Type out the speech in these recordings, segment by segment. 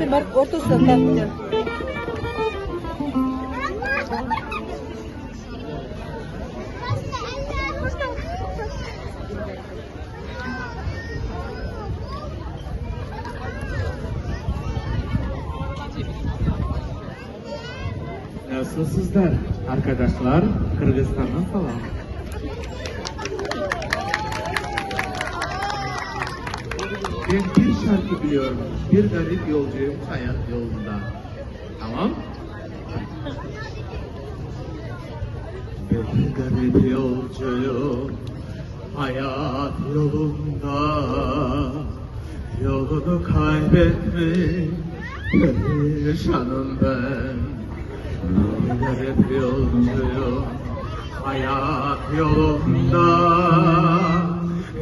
Şimdi ortasına taktı. Nasılsınızlar arkadaşlar? Kırgızistan'dan falan. Ben bir şarkı biliyorum. Bir garip yolcuyum hayat yolunda. Tamam? Bir garip yolcuyum hayat yolunda. Yolunu kaybetmiş perişanım ben. Bir garip yolcuyum hayat yolunda.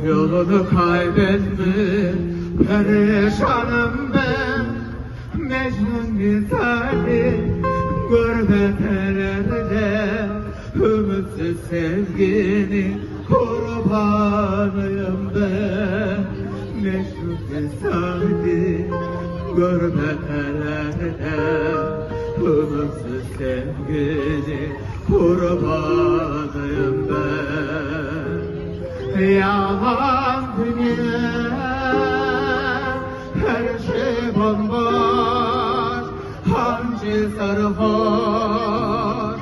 Yolunu kaybetmiş perişanım ben. Mecnun misali gurbet ellerde ümitsiz sevgini kurbanıyım ben. Mecnun misali gurbet ellerde ümitsiz sevgini kurbanıyım ben. Yalan dünya, her şey bomboş, hancı sarhoş,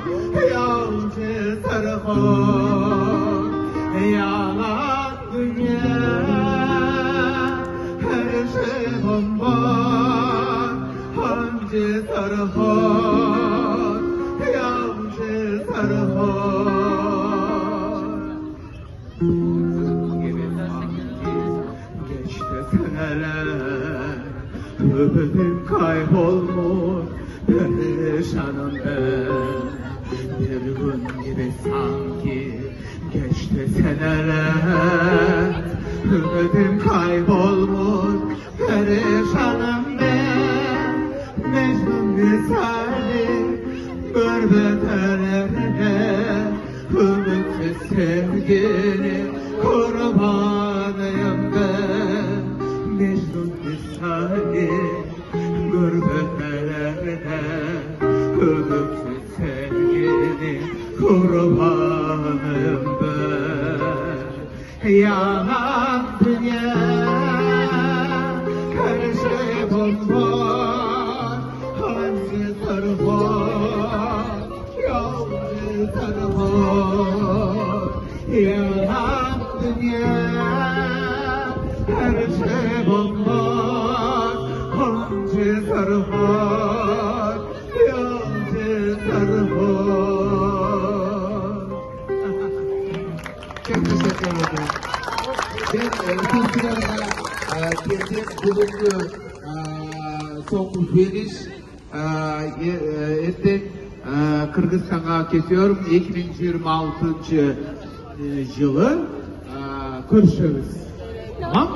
yolcu sarhoş. Yalan dünya, her şey bomboş, hancı sarhoş, yolcu sarhoş. Ömrüm kaybolmuş perişanım ben. Bir gün gibi sanki geçti seneler. Ömrüm kaybolmuş perişanım ben. Mecnun misali gurbet ellerde ümitsiz sevgini kurbanıyım ben. Mecnun misali gurbet ellerde ümitsiz sevgini kurbanıyım ben. Yalan dünya, her şey bomboş, hancı sarhoş, yolcu sarhoş. Yalan dünya, her şey bomboş, hancı sarhoş, yolcu sarhoş. Çok teşekkür ederim. Ben Türkiye'de kendim bulundu son veriş ettik. Kırgızistan'a kesiyorum. 2026 yılı görüşürüz. Tamam?